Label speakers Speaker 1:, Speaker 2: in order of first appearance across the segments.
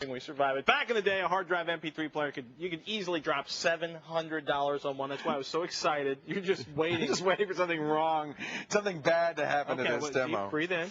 Speaker 1: We survive it. Back in the day, a hard drive MP3 player you could easily drop $700 on one. That's why I was so excited. You're just waiting.
Speaker 2: Just waiting for something wrong, something bad to happen to this demo.
Speaker 1: Deep breathe in.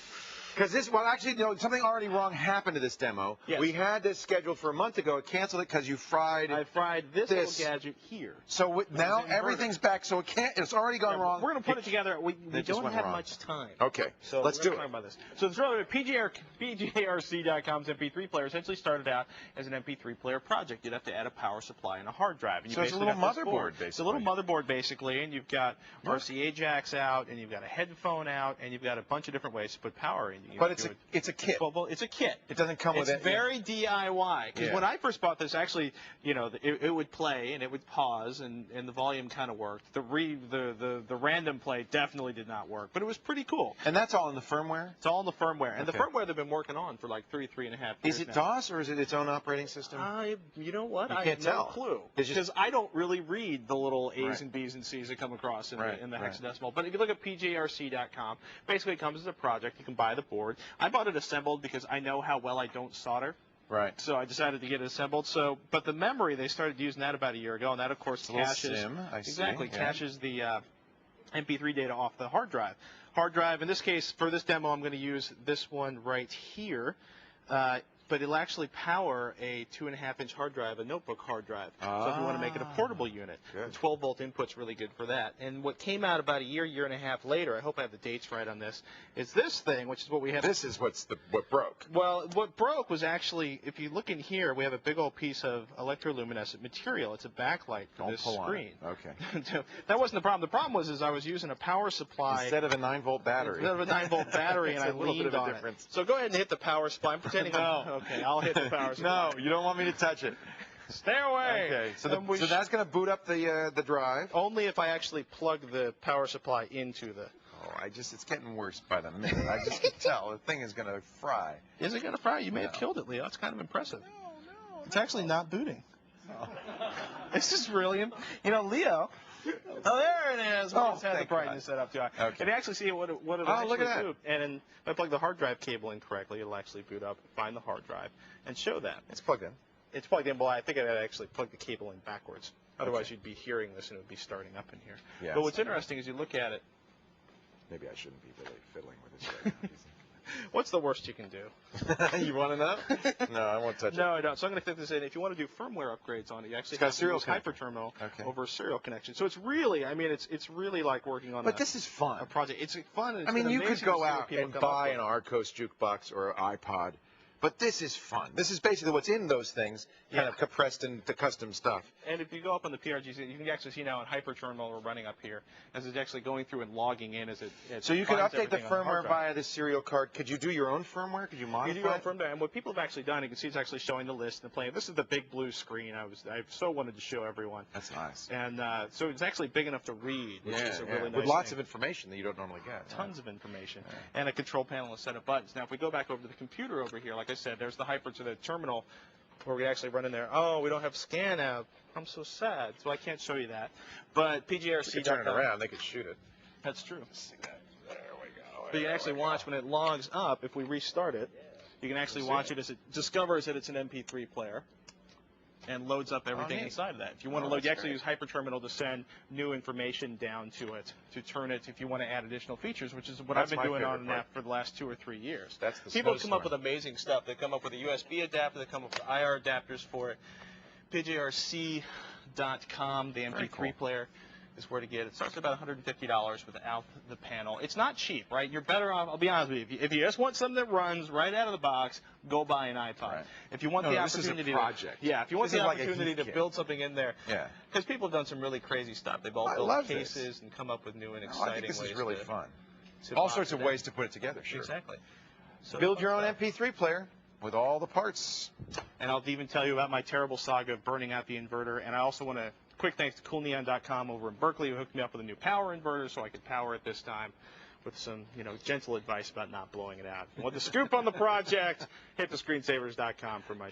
Speaker 2: Because actually, something already wrong happened to this demo.
Speaker 1: Yes.
Speaker 2: We had this scheduled for a month ago. It canceled it because you fried.
Speaker 1: I fried this little gadget here.
Speaker 2: So now everything's back. So it's already gone wrong.
Speaker 1: We're going to put it together. We don't have much time.
Speaker 2: Okay.
Speaker 1: So
Speaker 2: let's do it.
Speaker 1: Talk about this. So the trailer at PGRC.com's MP3 player essentially started out as an MP3 player project. You'd have to add a power supply and a hard drive. And
Speaker 2: so it's a little motherboard, basically.
Speaker 1: It's a little motherboard, basically, and you've got RCA jacks out, and you've got a headphone out, and you've got a bunch of different ways to put power in.
Speaker 2: But it's a kit.
Speaker 1: Well, it's a kit.
Speaker 2: It doesn't come with it.
Speaker 1: It's very DIY. Because when I first bought this, actually, it would play and it would pause and the volume kind of worked. The random play definitely did not work, but it was pretty cool.
Speaker 2: And that's all in the firmware?
Speaker 1: It's all in the firmware. And the firmware they've been working on for like 3.5 years.
Speaker 2: Is it DOS or is it its own operating system?
Speaker 1: You know what?
Speaker 2: I have no
Speaker 1: clue. Because I don't really read the little A's and B's and C's that come across in the hexadecimal. But if you look at PGRC.com, basically it comes as a project. You can buy the board. I bought it assembled because I know how well I don't solder.
Speaker 2: Right.
Speaker 1: So I decided to get it assembled. But the memory, they started using that about a year ago, and that, of course, caches. Caches the MP3 data off the hard drive. Hard drive, in this case, for this demo, I'm going to use this one right here. But it'll actually power a 2.5-inch hard drive, a notebook hard drive. So if you want to make it a portable unit, the 12-volt input's really good for that. And what came out about a year and a half later, I hope I have the dates right on this, is this thing, which is what we have.
Speaker 2: This is what broke.
Speaker 1: Well, what broke was actually, if you look in here, we have a big old piece of electroluminescent material. It's a backlight for this screen.
Speaker 2: Okay.
Speaker 1: That wasn't the problem. The problem was I was using a power supply.
Speaker 2: Instead of a 9-volt battery.
Speaker 1: Instead of a 9-volt battery, and I leaned on it. So go ahead and hit the power supply. I'm pretending Okay, I'll hit the power supply.
Speaker 2: No, you don't want me to touch it.
Speaker 1: Stay away.
Speaker 2: Okay, so that's going to boot up the drive?
Speaker 1: Only if I actually plug the power supply into the...
Speaker 2: Oh, it's getting worse by the minute. I just can tell. The thing is going to fry.
Speaker 1: Is it going to fry? You may have killed it, Leo. It's kind of impressive. No. It's actually not booting. No. This is really... Leo... Oh, there it is. We just had the brightness set up too high. Okay. And actually see what it'll actually do. And if I plug the hard drive cable in correctly, it'll actually boot up, find the hard drive, and show that.
Speaker 2: It's plugged in.
Speaker 1: It's plugged in. Well, I think I'd actually plug the cable in backwards. Otherwise, you'd be hearing this and it would be starting up in here. But what's interesting is you look at it.
Speaker 2: Maybe I shouldn't be really fiddling with this right now.
Speaker 1: What's the worst you can do?
Speaker 2: You want to know? No, I won't touch it.
Speaker 1: No, I don't. So I'm going to fit this in. If you want to do firmware upgrades on it, you actually have to use hyper-terminal over a serial connection. So it's really, it's really like working on
Speaker 2: this is fun.
Speaker 1: A project. It's fun. It's
Speaker 2: you could go out and buy an Arcos jukebox or an iPod. But this is fun. This is basically what's in those things, kind of compressed into custom stuff.
Speaker 1: And if you go up on the PRGC, you can actually see now in hyper-terminal we're running up here, as it's actually going through and logging in as it
Speaker 2: So you can update the firmware via the serial card. Could you do your own firmware? Could you modify it?
Speaker 1: You do your own firmware. And what people have actually done, you can see it's actually showing the list and the plan. This is the big blue screen I so wanted to show everyone.
Speaker 2: That's nice.
Speaker 1: And so it's actually big enough to read, which is a really nice
Speaker 2: with lots of information that you don't normally get.
Speaker 1: Tons of information. And a control panel and a set of buttons. Now, if we go back over to the computer over here, like I said, there's the hyper to the terminal where we actually run in there. Oh, we don't have scan out. I'm so sad. So I can't show you that. But PGRC.
Speaker 2: You turn it around, they could shoot it.
Speaker 1: That's true.
Speaker 2: There we go.
Speaker 1: But you can actually watch when it logs up, if we restart it, you can actually watch it as it discovers that it's an MP3 player and loads up everything inside of that. If you want to load, you actually use hyper-terminal to send new information down to it, to turn it if you want to add additional features, which is what I've been doing on an app for the last 2 or 3 years. People come up with amazing stuff. They come up with a USB adapter. They come up with IR adapters for it. PGRC.com, the MP3 player, is where to get it. It starts at about $150 without the panel. It's not cheap, right? You're better off, I'll be honest with you, if you just want something that runs right out of the box, go buy an iPod.
Speaker 2: Right.
Speaker 1: If you want the opportunity
Speaker 2: this is a project.
Speaker 1: If you want the opportunity to build something in there, because people have done some really crazy stuff. They've all built cases and come up with new and exciting ways.
Speaker 2: I think this is really fun. All sorts of ways to put it together, sure.
Speaker 1: Exactly.
Speaker 2: So build your own MP3 player with all the parts.
Speaker 1: And I'll even tell you about my terrible saga of burning out the inverter. And I also want to quick thanks to CoolNeon.com over in Berkeley, who hooked me up with a new power inverter so I could power it this time with some, gentle advice about not blowing it out. If you want the scoop on the project, hit thescreensavers.com for my